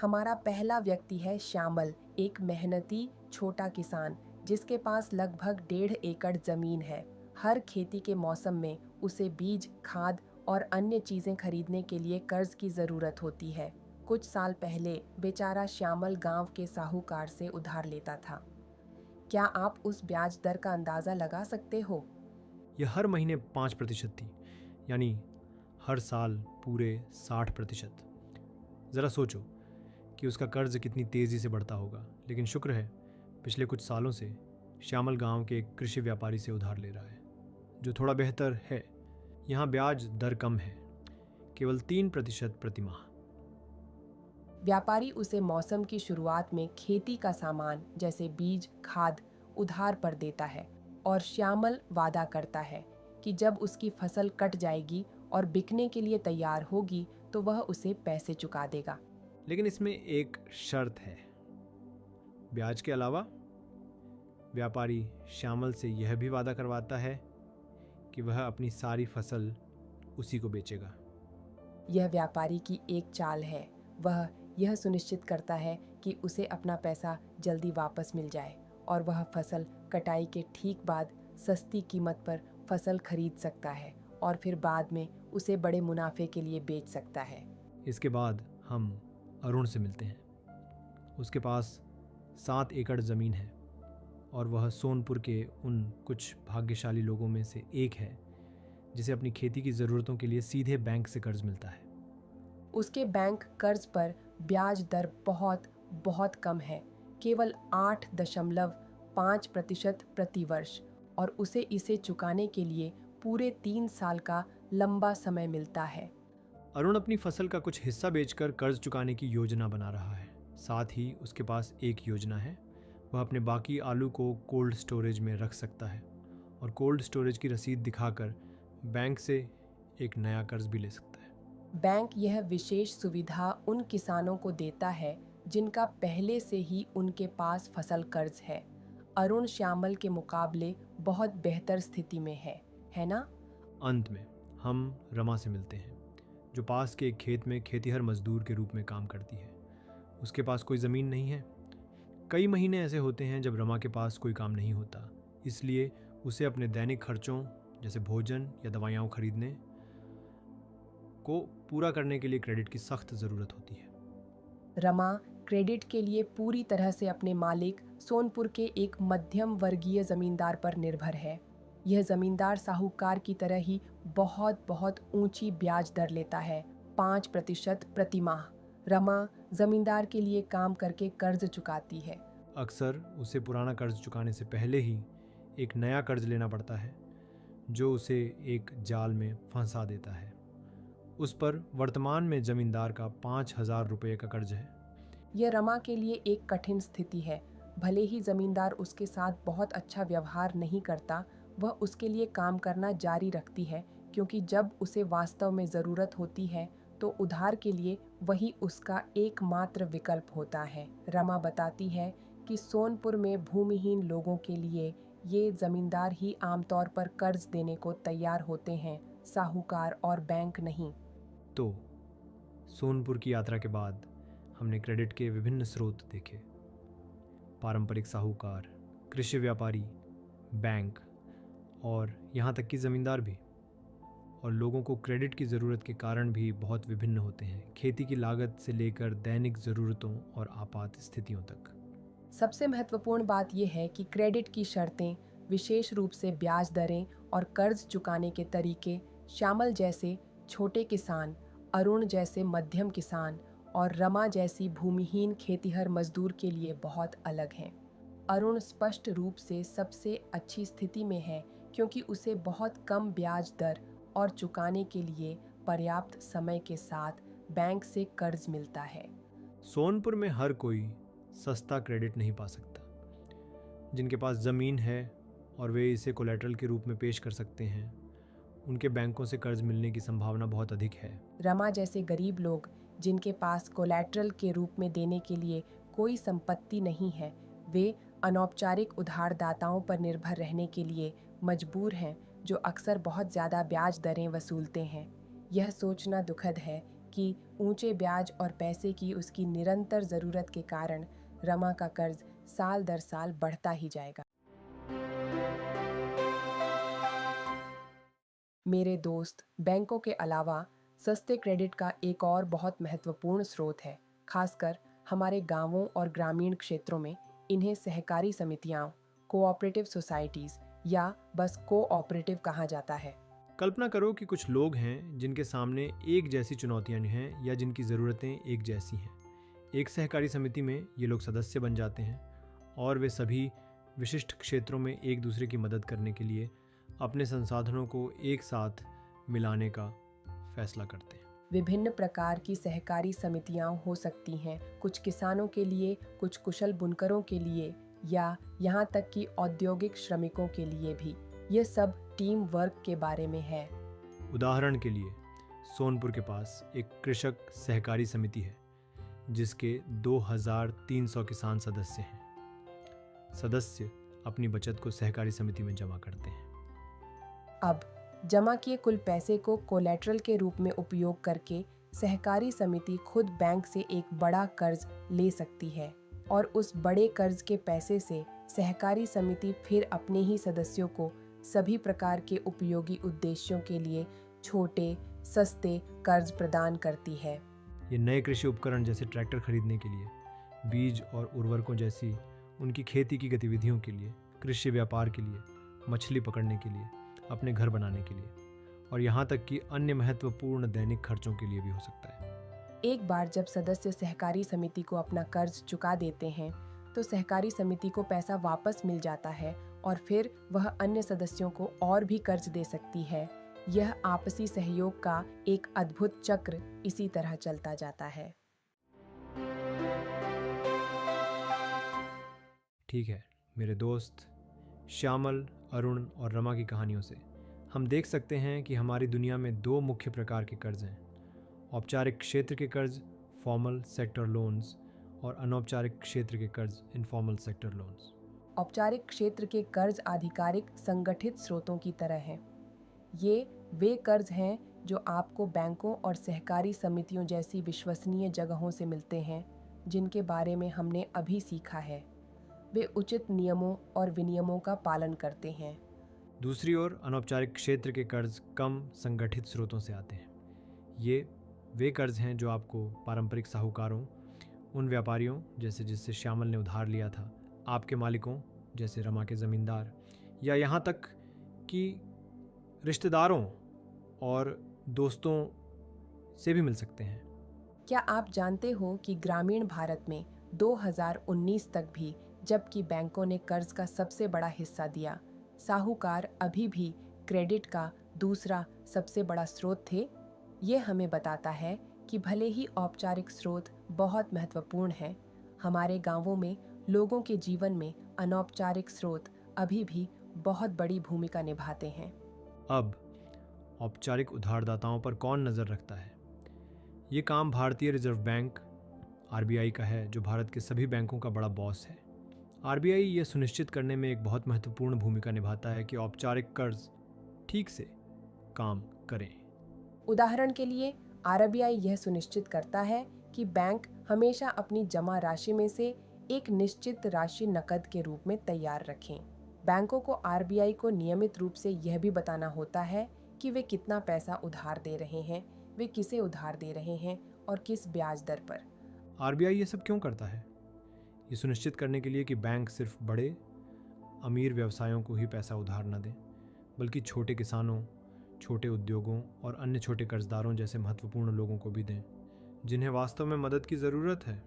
हमारा पहला व्यक्ति है श्यामल, एक मेहनती छोटा किसान जिसके पास लगभग 1.5 एकड़ जमीन है। हर खेती के मौसम में उसे बीज, खाद और अन्य चीजें खरीदने के लिए कर्ज की जरूरत होती है। कुछ साल पहले बेचारा श्यामल गांव के साहूकार से उधार लेता था। क्या आप उस ब्याज दर का अंदाजा लगा सकते हो? यह हर महीने 5% थी, यानी हर साल पूरे 60%। ज़रा सोचो कि उसका कर्ज कितनी तेज़ी से बढ़ता होगा। लेकिन शुक्र है, पिछले कुछ सालों से श्यामल गांव के एक कृषि व्यापारी से उधार ले रहा है, जो थोड़ा बेहतर है। यहाँ ब्याज दर कम है, केवल 3% प्रति माह। व्यापारी उसे मौसम की शुरुआत में खेती का सामान जैसे बीज, खाद उधार पर देता है और श्यामल वादा करता है कि जब उसकी फसल कट जाएगी और बिकने के लिए तैयार होगी तो वह उसे पैसे चुका देगा। लेकिन इसमें एक शर्त है। ब्याज के अलावा व्यापारी श्यामल से यह भी वादा करवाता है कि वह अपनी सारी फसल उसी को बेचेगा। यह व्यापारी की एक चाल है। वह यह सुनिश्चित करता है कि उसे अपना पैसा जल्दी वापस मिल जाए और वह फसल कटाई के ठीक बाद सस्ती कीमत पर फसल खरीद सकता है और फिर बाद में उसे बड़े मुनाफे के लिए बेच सकता है। इसके बाद हम अरुण से मिलते हैं। उसके पास 7 एकड़ ज़मीन है और वह सोनपुर के उन कुछ भाग्यशाली लोगों में से एक है जिसे अपनी खेती की ज़रूरतों के लिए सीधे बैंक से कर्ज मिलता है। उसके बैंक कर्ज पर ब्याज दर बहुत बहुत कम है, केवल 8.5% प्रति वर्ष, और उसे इसे चुकाने के लिए पूरे 3 साल का लंबा समय मिलता है। अरुण अपनी फसल का कुछ हिस्सा बेचकर कर्ज चुकाने की योजना बना रहा है। साथ ही उसके पास एक योजना है। वह अपने बाकी आलू को कोल्ड स्टोरेज में रख सकता है और कोल्ड स्टोरेज की रसीद दिखाकर बैंक से एक नया कर्ज भी ले सकता है। बैंक यह विशेष सुविधा उन किसानों को देता है जिनका पहले से ही उनके पास फसल कर्ज है। अरुण श्यामल के मुकाबले बहुत बेहतर स्थिति में है ना? अंत में हम रमा से मिलते हैं, जो पास के एक खेत में खेतीहर मजदूर के रूप में काम करती है। उसके पास कोई ज़मीन नहीं है। कई महीने ऐसे होते हैं जब रमा के पास कोई काम नहीं होता, इसलिए उसे अपने दैनिक खर्चों जैसे भोजन या दवाइयाँ खरीदने को पूरा करने के लिए क्रेडिट की सख्त ज़रूरत होती है। रमा क्रेडिट के लिए पूरी तरह से अपने मालिक सोनपुर के एक मध्यम वर्गीय जमींदार पर निर्भर है। यह जमींदार साहूकार की तरह ही बहुत बहुत ऊंची ब्याज दर लेता है, 5% प्रति माह। रमा जमींदार के लिए काम करके कर्ज चुकाती है। अक्सर उसे पुराना कर्ज चुकाने से पहले ही एक नया कर्ज लेना पड़ता है, जो उसे एक जाल में फंसा देता है। उस पर वर्तमान में जमींदार का 5,000 रुपये का कर्ज है। यह रमा के लिए एक कठिन स्थिति है। भले ही जमींदार उसके साथ बहुत अच्छा व्यवहार नहीं करता, वह उसके लिए काम करना जारी रखती है, क्योंकि जब उसे वास्तव में ज़रूरत होती है तो उधार के लिए वही उसका एकमात्र विकल्प होता है। रमा बताती है कि सोनपुर में भूमिहीन लोगों के लिए ये जमींदार ही आमतौर पर कर्ज देने को तैयार होते हैं, साहूकार और बैंक नहीं। तो सोनपुर की यात्रा के बाद हमने क्रेडिट के विभिन्न स्रोत देखे। पारंपरिक साहूकार, कृषि व्यापारी, बैंक और यहाँ तक कि ज़मींदार भी। और लोगों को क्रेडिट की ज़रूरत के कारण भी बहुत विभिन्न होते हैं, खेती की लागत से लेकर दैनिक ज़रूरतों और आपात स्थितियों तक। सबसे महत्वपूर्ण बात यह है कि क्रेडिट की शर्तें, विशेष रूप से ब्याज दरें और कर्ज चुकाने के तरीके श्यामल जैसे छोटे किसान, अरुण जैसे मध्यम किसान और रमा जैसी भूमिहीन खेतीहर मजदूर के लिए बहुत अलग हैं। अरुण स्पष्ट रूप से सबसे अच्छी स्थिति में है क्योंकि उसे बहुत कम ब्याज दर और चुकाने के लिए पर्याप्त समय के साथ बैंक से कर्ज मिलता है। सोनपुर में हर कोई सस्ता क्रेडिट नहीं पा सकता। जिनके पास ज़मीन है और वे इसे कोलेटरल के रूप में पेश कर सकते हैं, उनके बैंकों से कर्ज मिलने की संभावना बहुत अधिक है। रमा जैसे गरीब लोग जिनके पास कोलेटरल के रूप में देने के लिए कोई संपत्ति नहीं है, वे अनौपचारिक उधारदाताओं पर निर्भर रहने के लिए मजबूर हैं, जो अक्सर बहुत ज़्यादा ब्याज दरें वसूलते हैं। यह सोचना दुखद है कि ऊंचे ब्याज और पैसे की उसकी निरंतर ज़रूरत के कारण रमा का कर्ज साल दर साल बढ़ता ही जाएगा। मेरे दोस्त, बैंकों के अलावा सस्ते क्रेडिट का एक और बहुत महत्वपूर्ण स्रोत है। खासकर हमारे गांवों और ग्रामीण क्षेत्रों में इन्हें सहकारी समितियां, कोऑपरेटिव सोसाइटीज़ या बस कोऑपरेटिव कहा जाता है। कल्पना करो कि कुछ लोग हैं जिनके सामने एक जैसी चुनौतियां हैं या जिनकी ज़रूरतें एक जैसी हैं। एक सहकारी समिति में ये लोग सदस्य बन जाते हैं और वे सभी विशिष्ट क्षेत्रों में एक दूसरे की मदद करने के लिए अपने संसाधनों को एक साथ मिलाने का फैसला करते हैं। विभिन्न प्रकार की सहकारी समितियां हो सकती हैं, कुछ किसानों के लिए, कुछ कुशल बुनकरों के लिए या यहाँ तक कि औद्योगिक श्रमिकों के लिए भी। ये सब टीम वर्क के बारे में है। उदाहरण के लिए सोनपुर के पास एक कृषक सहकारी समिति है जिसके 2300 किसान सदस्य हैं। सदस्य अपनी बचत को सहकारी समिति में जमा करते हैं। अब जमा किए कुल पैसे को कोलैटरल के रूप में उपयोग करके सहकारी समिति खुद बैंक से एक बड़ा कर्ज ले सकती है और उस बड़े कर्ज के पैसे से सहकारी समिति फिर अपने ही सदस्यों को सभी प्रकार के उपयोगी उद्देश्यों के लिए छोटे सस्ते कर्ज प्रदान करती है। ये नए कृषि उपकरण जैसे ट्रैक्टर खरीदने के लिए, बीज और उर्वरकों जैसी उनकी खेती की गतिविधियों के लिए, कृषि व्यापार के लिए, मछली पकड़ने के लिए, अपने घर बनाने के लिए और यहाँ तक कि अन्य महत्वपूर्ण दैनिक खर्चों के लिए भी हो सकता है। एक बार जब सदस्य सहकारी समिति को अपना कर्ज चुका देते हैं तो सहकारी समिति को पैसा वापस मिल जाता है और फिर वह अन्य सदस्यों को और भी कर्ज दे सकती है। यह आपसी सहयोग का एक अद्भुत चक्र इसी तरह चलता जाता है। ठीक है मेरे दोस्त, श्यामल, अरुण और रमा की कहानियों से हम देख सकते हैं कि हमारी दुनिया में दो मुख्य प्रकार के कर्ज हैं। औपचारिक क्षेत्र के कर्ज फॉर्मल सेक्टर लोन्स और अनौपचारिक क्षेत्र के कर्ज इनफॉर्मल सेक्टर लोन्स। औपचारिक क्षेत्र के कर्ज आधिकारिक संगठित स्रोतों की तरह हैं। ये वे कर्ज हैं जो आपको बैंकों और सहकारी समितियों जैसी विश्वसनीय जगहों से मिलते हैं जिनके बारे में हमने अभी सीखा है। वे उचित नियमों और विनियमों का पालन करते हैं। दूसरी ओर अनौपचारिक क्षेत्र के कर्ज कम संगठित स्रोतों से आते हैं। ये वे कर्ज हैं जो आपको पारंपरिक साहूकारों, उन व्यापारियों जैसे जिससे श्यामल ने उधार लिया था, आपके मालिकों जैसे रमा के ज़मींदार या यहाँ तक कि रिश्तेदारों और दोस्तों से भी मिल सकते हैं। क्या आप जानते हो कि ग्रामीण भारत में 2019 तक भी जबकि बैंकों ने कर्ज का सबसे बड़ा हिस्सा दिया, साहूकार अभी भी क्रेडिट का दूसरा सबसे बड़ा स्रोत थे? ये हमें बताता है कि भले ही औपचारिक स्रोत बहुत महत्वपूर्ण हैं, हमारे गांवों में लोगों के जीवन में अनौपचारिक स्रोत अभी भी बहुत बड़ी भूमिका निभाते हैं। अब औपचारिक उधारदाताओं पर कौन नज़र रखता है? ये काम भारतीय रिजर्व बैंक आरबीआई का है, जो भारत के सभी बैंकों का बड़ा बॉस है। आरबीआई ये सुनिश्चित करने में एक बहुत महत्वपूर्ण भूमिका निभाता है कि औपचारिक कर्ज ठीक से काम करें। उदाहरण के लिए आरबीआई यह सुनिश्चित करता है कि बैंक हमेशा अपनी जमा राशि में से एक निश्चित राशि नकद के रूप में तैयार रखें। बैंकों को आरबीआई को नियमित रूप से यह भी बताना होता है कि वे कितना पैसा उधार दे रहे हैं, वे किसे उधार दे रहे हैं और किस ब्याज दर पर। आरबीआई ये सब क्यों करता है? ये सुनिश्चित करने के लिए कि बैंक सिर्फ बड़े अमीर व्यवसायों को ही पैसा उधार न दें, बल्कि छोटे किसानों, छोटे उद्योगों और अन्य छोटे कर्जदारों जैसे महत्वपूर्ण लोगों को भी दें जिन्हें वास्तव में मदद की ज़रूरत है।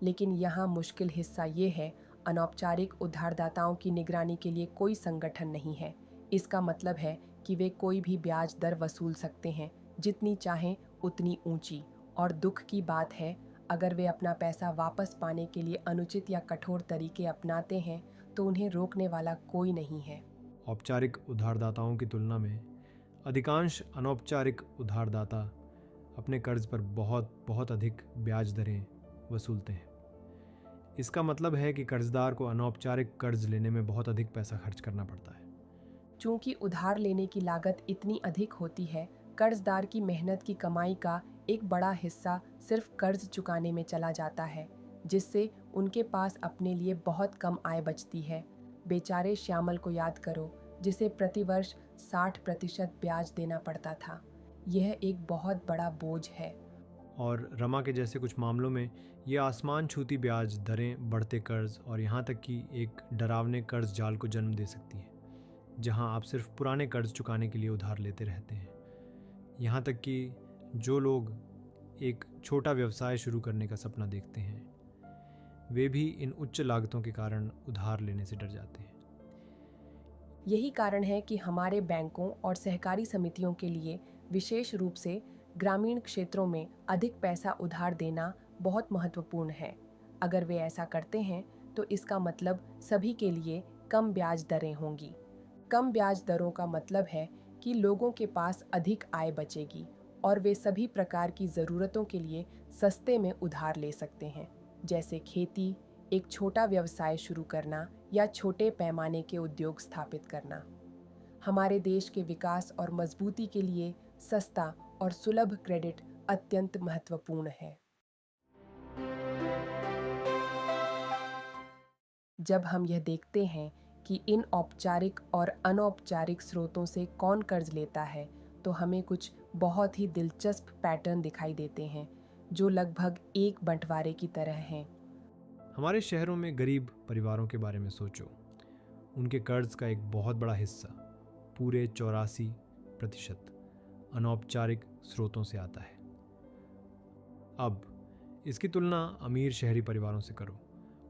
लेकिन यहाँ मुश्किल हिस्सा ये है, अनौपचारिक उधारदाताओं की निगरानी के लिए कोई संगठन नहीं है। इसका मतलब है कि वे कोई भी ब्याज दर वसूल सकते हैं, जितनी चाहें उतनी ऊंची। और दुख की बात है, अगर वे अपना पैसा वापस पाने के लिए अनुचित या कठोर तरीके अपनाते हैं तो उन्हें रोकने वाला कोई नहीं है। औपचारिक उधारदाताओं की तुलना में अधिकांश अनौपचारिक उधारदाता अपने कर्ज पर बहुत अधिक ब्याज दरें वसूलते हैं। इसका मतलब है कि कर्जदार को अनौपचारिक कर्ज लेने में बहुत अधिक पैसा खर्च करना पड़ता है। चूंकि उधार लेने की लागत इतनी अधिक होती है, कर्जदार की मेहनत की कमाई का एक बड़ा हिस्सा सिर्फ कर्ज चुकाने में चला जाता है, जिससे उनके पास अपने लिए बहुत कम आय बचती है। बेचारे श्यामल को याद करो, जिसे प्रतिवर्ष 60% ब्याज देना पड़ता था। यह एक बहुत बड़ा बोझ है। और रमा के जैसे कुछ मामलों में ये आसमान छूती ब्याज दरें, बढ़ते कर्ज और यहाँ तक कि एक डरावने कर्ज जाल को जन्म दे सकती है, जहाँ आप सिर्फ पुराने कर्ज चुकाने के लिए उधार लेते रहते हैं। यहाँ तक कि जो लोग एक छोटा व्यवसाय शुरू करने का सपना देखते हैं, वे भी इन उच्च लागतों के कारण उधार लेने से डर जाते हैं। यही कारण है कि हमारे बैंकों और सहकारी समितियों के लिए विशेष रूप से ग्रामीण क्षेत्रों में अधिक पैसा उधार देना बहुत महत्वपूर्ण है। अगर वे ऐसा करते हैं तो इसका मतलब सभी के लिए कम ब्याज दरें होंगी। कम ब्याज दरों का मतलब है कि लोगों के पास अधिक आय बचेगी और वे सभी प्रकार की ज़रूरतों के लिए सस्ते में उधार ले सकते हैं, जैसे खेती, एक छोटा व्यवसाय शुरू करना या छोटे पैमाने के उद्योग स्थापित करना। हमारे देश के विकास और मजबूती के लिए सस्ता और सुलभ क्रेडिट अत्यंत महत्वपूर्ण है। जब हम यह देखते हैं कि इन औपचारिक और अनौपचारिक स्रोतों से कौन कर्ज लेता है, तो हमें कुछ बहुत ही दिलचस्प पैटर्न दिखाई देते हैं जो लगभग एक बंटवारे की तरह हैं। हमारे शहरों में गरीब परिवारों के बारे में सोचो। उनके कर्ज का एक बहुत बड़ा हिस्सा, पूरे 84%, अनौपचारिक स्रोतों से आता है। अब इसकी तुलना अमीर शहरी परिवारों से करो।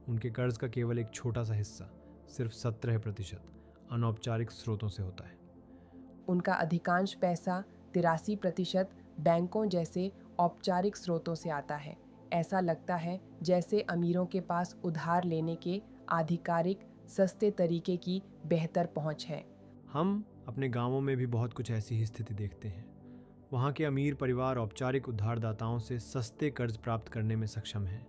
उनके कर्ज का केवल एक छोटा सा हिस्सा, सिर्फ 17%, अनौपचारिक स्रोतों से होता है। उनका अधिकांश पैसा 83% बैंकों जैसे औपचारिक स्रोतों से आता है। ऐसा लगता है जैसे अमीरों के पास उधार लेने के आधिकारिक सस्ते तरीके की बेहतर पहुंच है। हम अपने गांवों में भी बहुत कुछ ऐसी ही स्थिति देखते हैं। वहाँ के अमीर परिवार औपचारिक उधारदाताओं से सस्ते कर्ज प्राप्त करने में सक्षम हैं,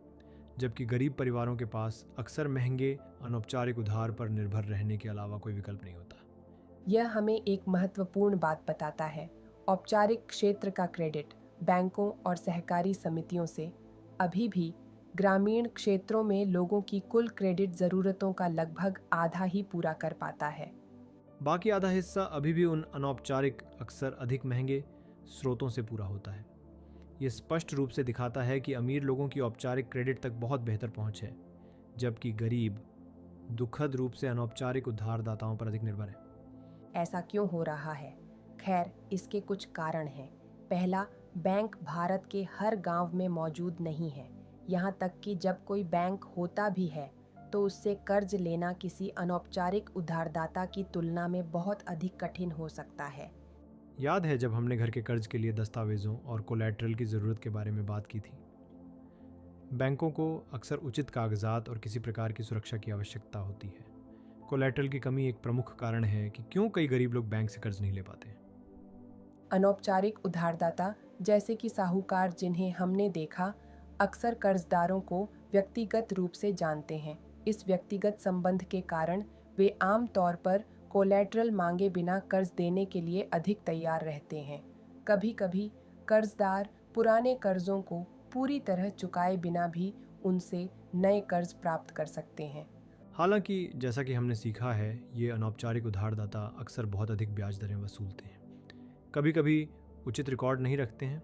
जबकि गरीब परिवारों के पास अक्सर महंगे अनौपचारिक उधार पर निर्भर रहने के अलावा कोई विकल्प नहीं होता। यह हमें एक महत्वपूर्ण बात बताता है। औपचारिक क्षेत्र का क्रेडिट बैंकों और सहकारी समितियों से अभी भी ग्रामीण क्षेत्रों में लोगों की कुल क्रेडिट ज़रूरतों का लगभग आधा ही पूरा कर पाता है। बाकी आधा हिस्सा अभी भी उन अनौपचारिक, अक्सर अधिक महंगे स्रोतों से पूरा होता है। ये स्पष्ट रूप से दिखाता है कि अमीर लोगों की औपचारिक क्रेडिट तक बहुत बेहतर पहुंच है, जबकि गरीब दुखद रूप से अनौपचारिक उधारदाताओं पर अधिक निर्भर है। ऐसा क्यों हो रहा है? खैर, इसके कुछ कारण हैं। पहला, बैंक भारत के हर गांव में मौजूद नहीं है। यहाँ तक कि जब कोई बैंक होता भी है तो उससे कर्ज लेना किसी अनौपचारिक उधारदाता की तुलना में बहुत अधिक कठिन हो सकता है। याद है जब हमने घर के कर्ज के लिए दस्तावेजों और कोलैटरल की ज़रूरत के बारे में बात की थी। बैंकों को अक्सर उचित कागजात और किसी प्रकार की सुरक्षा की आवश्यकता होती है। कोलैटरल की कमी एक प्रमुख कारण है कि क्यों कई गरीब लोग बैंक से कर्ज नहीं ले पाते। अनौपचारिक उधारदाता जैसे कि साहूकार जिन्हें हमने देखा, अक्सर कर्जदारों को व्यक्तिगत रूप से जानते हैं। इस व्यक्तिगत संबंध के कारण वे आम तौर पर कोलैटरल मांगे बिना कर्ज देने के लिए अधिक तैयार रहते हैं। कभी-कभी कर्जदार पुराने कर्जों को पूरी तरह चुकाए बिना भी उनसे नए कर्ज प्राप्त कर सकते हैं। हालांकि जैसा कि हमने सीखा है, ये अनौपचारिक उधारदाता अक्सर बहुत अधिक ब्याज दरें वसूलते हैं, कभी कभी उचित रिकॉर्ड नहीं रखते हैं,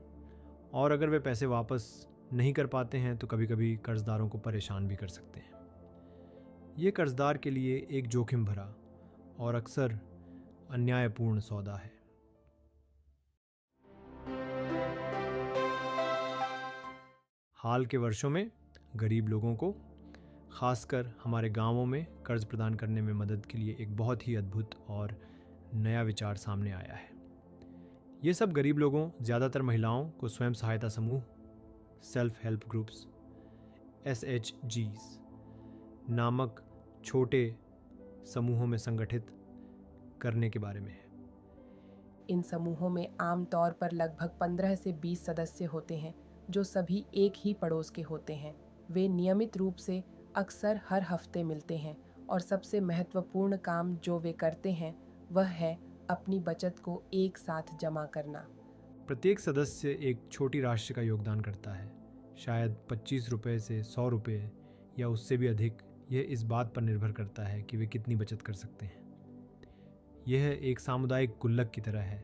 और अगर वे पैसे वापस नहीं कर पाते हैं तो कभी कभी कर्जदारों को परेशान भी कर सकते हैं। ये कर्जदार के लिए एक जोखिम भरा और अक्सर अन्यायपूर्ण सौदा है। हाल के वर्षों में गरीब लोगों को, खासकर हमारे गांवों में, कर्ज प्रदान करने में मदद के लिए एक बहुत ही अद्भुत और नया विचार सामने आया है। ये सब गरीब लोगों, ज़्यादातर महिलाओं को स्वयं सहायता समूह, सेल्फ हेल्प ग्रुप्स, SHGs नामक छोटे समूहों में संगठित करने के बारे में है। इन समूहों में आम तौर पर लगभग 15 से 20 सदस्य होते हैं, जो सभी एक ही पड़ोस के होते हैं। वे नियमित रूप से अक्सर हर हफ्ते मिलते हैं और सबसे महत्वपूर्ण काम जो वे करते हैं वह है अपनी बचत को एक साथ जमा करना। प्रत्येक सदस्य एक छोटी राशि का योगदान करता है, शायद 25 रुपये से 100 रुपये या उससे भी अधिक। यह इस बात पर निर्भर करता है कि वे कितनी बचत कर सकते हैं। यह एक सामुदायिक गुल्लक की तरह है।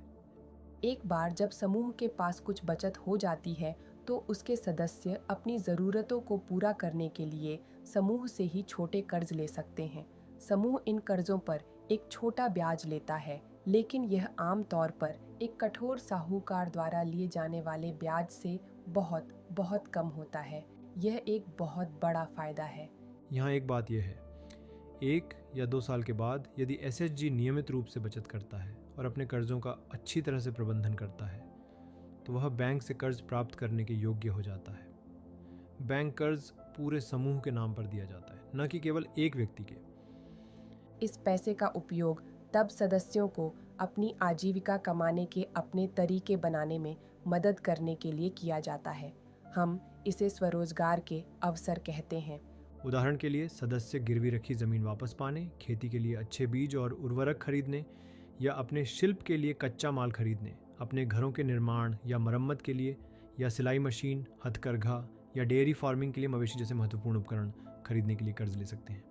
एक बार जब समूह के पास कुछ बचत हो जाती है तो उसके सदस्य अपनी ज़रूरतों को पूरा करने के लिए समूह से ही छोटे कर्ज ले सकते हैं। समूह इन कर्जों पर एक छोटा ब्याज लेता है, लेकिन यह आम तौर पर एक कठोर साहूकार द्वारा लिए जाने वाले ब्याज से बहुत बहुत कम होता है। यह एक बहुत बड़ा फायदा है। यहाँ एक बात यह है, 1 या 2 साल के बाद यदि SHG नियमित रूप से बचत करता है और अपने कर्जों का अच्छी तरह से प्रबंधन करता है तो वह बैंक से कर्ज प्राप्त करने के योग्य हो जाता है। बैंक कर्ज पूरे समूह के नाम पर दिया जाता है, न कि केवल एक व्यक्ति के। इस पैसे का उपयोग तब सदस्यों को अपनी आजीविका कमाने के अपने तरीके बनाने में मदद करने के लिए किया जाता है। हम इसे स्वरोजगार के अवसर कहते हैं। उदाहरण के लिए, सदस्य गिरवी रखी जमीन वापस पाने, खेती के लिए अच्छे बीज और उर्वरक खरीदने, या अपने शिल्प के लिए कच्चा माल खरीदने, अपने घरों के निर्माण या मरम्मत के लिए, या सिलाई मशीन, हथकरघा या डेयरी फार्मिंग के लिए मवेशी जैसे महत्वपूर्ण उपकरण खरीदने के लिए कर्ज ले सकते हैं।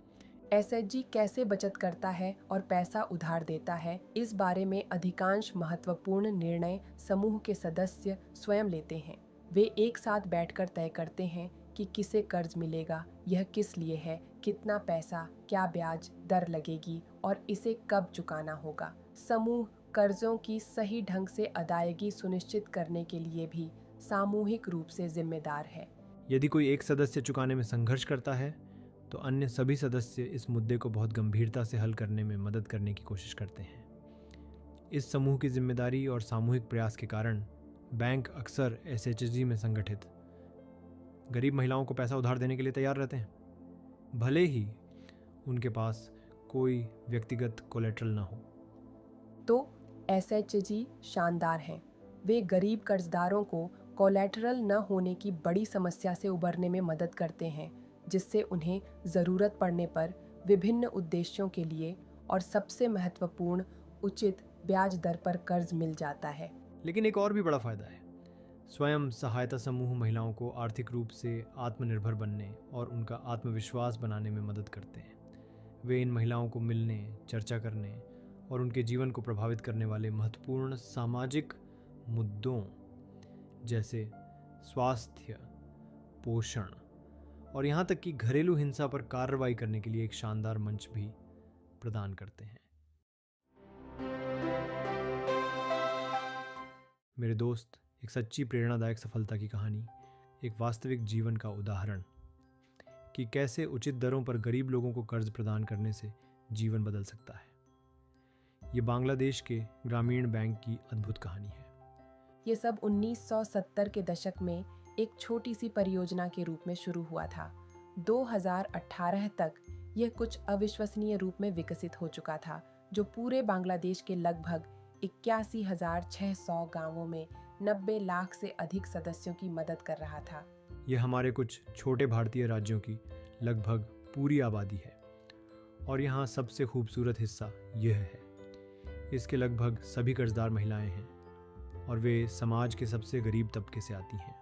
एसएचजी कैसे बचत करता है और पैसा उधार देता है, इस बारे में अधिकांश महत्वपूर्ण निर्णय समूह के सदस्य स्वयं लेते हैं। वे एक साथ बैठकर तय करते हैं कि किसे कर्ज मिलेगा, यह किस लिए है, कितना पैसा, क्या ब्याज दर लगेगी और इसे कब चुकाना होगा। समूह कर्जों की सही ढंग से अदायगी सुनिश्चित करने के लिए भी सामूहिक रूप से जिम्मेदार है। यदि कोई एक सदस्य चुकाने में संघर्ष करता है, तो अन्य सभी सदस्य इस मुद्दे को बहुत गंभीरता से हल करने में मदद करने की कोशिश करते हैं। इस समूह की जिम्मेदारी और सामूहिक प्रयास के कारण बैंक अक्सर एसएचजी में संगठित गरीब महिलाओं को पैसा उधार देने के लिए तैयार रहते हैं, भले ही उनके पास कोई व्यक्तिगत कोलेटरल ना हो। तो एसएचजी शानदार हैं। वे गरीब कर्जदारों को कोलेटरल न होने की बड़ी समस्या से उबरने में मदद करते हैं, जिससे उन्हें ज़रूरत पड़ने पर विभिन्न उद्देश्यों के लिए और सबसे महत्वपूर्ण उचित ब्याज दर पर कर्ज मिल जाता है। लेकिन एक और भी बड़ा फायदा है। स्वयं सहायता समूह महिलाओं को आर्थिक रूप से आत्मनिर्भर बनने और उनका आत्मविश्वास बनाने में मदद करते हैं। वे इन महिलाओं को मिलने, चर्चा करने और उनके जीवन को प्रभावित करने वाले महत्वपूर्ण सामाजिक मुद्दों जैसे स्वास्थ्य, पोषण और यहाँ तक कि घरेलू हिंसा पर कार्रवाई करने के लिए एक शानदार मंच भी प्रदान करते हैं। मेरे दोस्त, एक सच्ची प्रेरणादायक सफलता की कहानी, एक वास्तविक जीवन का उदाहरण कि कैसे उचित दरों पर गरीब लोगों को कर्ज प्रदान करने से जीवन बदल सकता है। ये बांग्लादेश के ग्रामीण बैंक की अद्भुत कहानी है। ये सब 1970 के दशक में एक छोटी सी परियोजना के रूप में शुरू हुआ था। 2018 तक यह कुछ अविश्वसनीय रूप में विकसित हो चुका था, जो पूरे बांग्लादेश के लगभग 81,600 गांवों में 90 लाख से अधिक सदस्यों की मदद कर रहा था। यह हमारे कुछ छोटे भारतीय राज्यों की लगभग पूरी आबादी है, और यहाँ सबसे खूबसूरत हिस्सा यह है, इसके लगभग सभी कर्जदार महिलाएं हैं और वे समाज के सबसे गरीब तबके से आती हैं।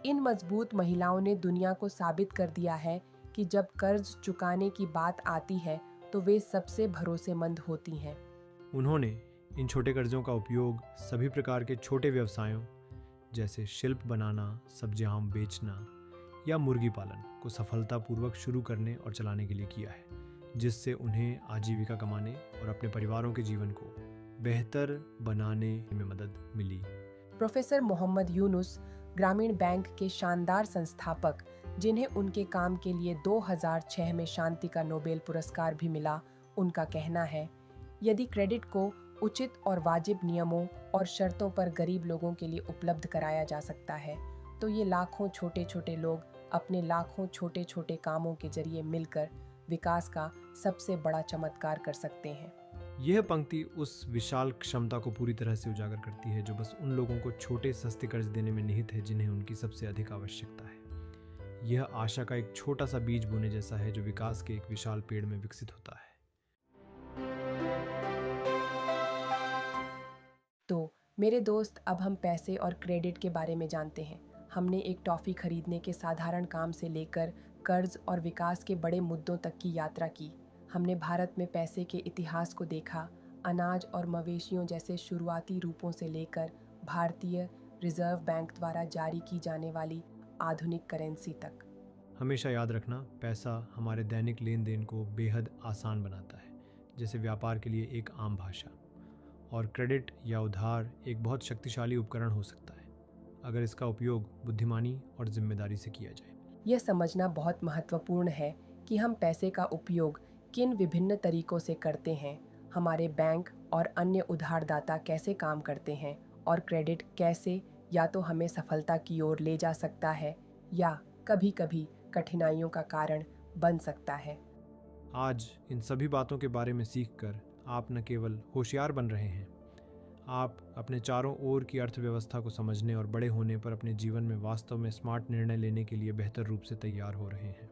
इन मजबूत महिलाओं ने दुनिया को साबित कर दिया है कि जब कर्ज चुकाने की बात आती है तो वे सबसे भरोसेमंद होती हैं। उन्होंने इन छोटे कर्जों का उपयोग सभी प्रकार के छोटे व्यवसायों जैसे शिल्प बनाना, सब्जी आम बेचना या मुर्गी पालन को सफलतापूर्वक शुरू करने और चलाने के लिए किया है, जिससे उन्हें आजीविका कमाने और अपने परिवारों के जीवन को बेहतर बनाने में मदद मिली। प्रोफेसर मोहम्मद यूनुस, ग्रामीण बैंक के शानदार संस्थापक, जिन्हें उनके काम के लिए 2006 में शांति का नोबेल पुरस्कार भी मिला, उनका कहना है, यदि क्रेडिट को उचित और वाजिब नियमों और शर्तों पर गरीब लोगों के लिए उपलब्ध कराया जा सकता है, तो ये लाखों छोटे छोटे लोग अपने लाखों छोटे छोटे कामों के जरिए मिलकर विकास का सबसे बड़ा चमत्कार कर सकते हैं। यह पंक्ति उस विशाल क्षमता को पूरी तरह से उजागर करती है जो बस उन लोगों को छोटे सस्ते कर्ज देने में निहित है जिन्हें उनकी सबसे अधिक आवश्यकता है। यह आशा का एक छोटा सा बीज बोने जैसा है जो विकास के एक विशाल पेड़ में विकसित होता है। तो मेरे दोस्त, अब हम पैसे और क्रेडिट के बारे में जानते हैं। हमने एक टॉफ़ी खरीदने के साधारण काम से लेकर कर्ज और विकास के बड़े मुद्दों तक की यात्रा की। हमने भारत में पैसे के इतिहास को देखा, अनाज और मवेशियों जैसे शुरुआती रूपों से लेकर भारतीय रिजर्व बैंक द्वारा जारी की जाने वाली आधुनिक करेंसी तक। हमेशा याद रखना, पैसा हमारे दैनिक लेन देन को बेहद आसान बनाता है, जैसे व्यापार के लिए एक आम भाषा, और क्रेडिट या उधार एक बहुत शक्तिशाली उपकरण हो सकता है अगर इसका उपयोग बुद्धिमानी और जिम्मेदारी से किया जाए। यह समझना बहुत महत्वपूर्ण है कि हम पैसे का उपयोग किन विभिन्न तरीकों से करते हैं, हमारे बैंक और अन्य उधारदाता कैसे काम करते हैं और क्रेडिट कैसे या तो हमें सफलता की ओर ले जा सकता है या कभी-कभी कठिनाइयों का कारण बन सकता है। आज इन सभी बातों के बारे में सीखकर आप न केवल होशियार बन रहे हैं, आप अपने चारों ओर की अर्थव्यवस्था को समझने और बड़े होने पर अपने जीवन में वास्तव में स्मार्ट निर्णय लेने के लिए बेहतर रूप से तैयार हो रहे हैं।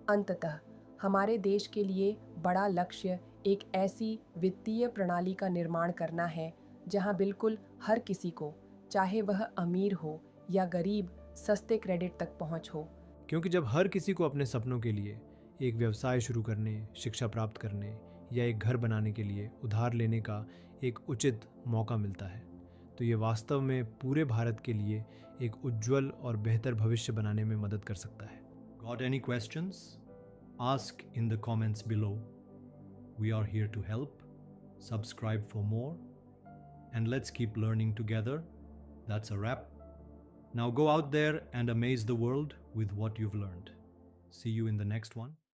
अंततः हमारे देश के लिए बड़ा लक्ष्य एक ऐसी वित्तीय प्रणाली का निर्माण करना है जहां बिल्कुल हर किसी को, चाहे वह अमीर हो या गरीब, सस्ते क्रेडिट तक पहुंच हो। क्योंकि जब हर किसी को अपने सपनों के लिए एक व्यवसाय शुरू करने, शिक्षा प्राप्त करने या एक घर बनाने के लिए उधार लेने का एक उचित मौका मिलता है, तो ये वास्तव में पूरे भारत के लिए एक उज्जवल और बेहतर भविष्य बनाने में मदद कर सकता है। Got any questions? Ask in the comments below. We are here to help. Subscribe for more. And let's keep learning together. That's a wrap. Now go out there and amaze the world with what you've learned. See you in the next one.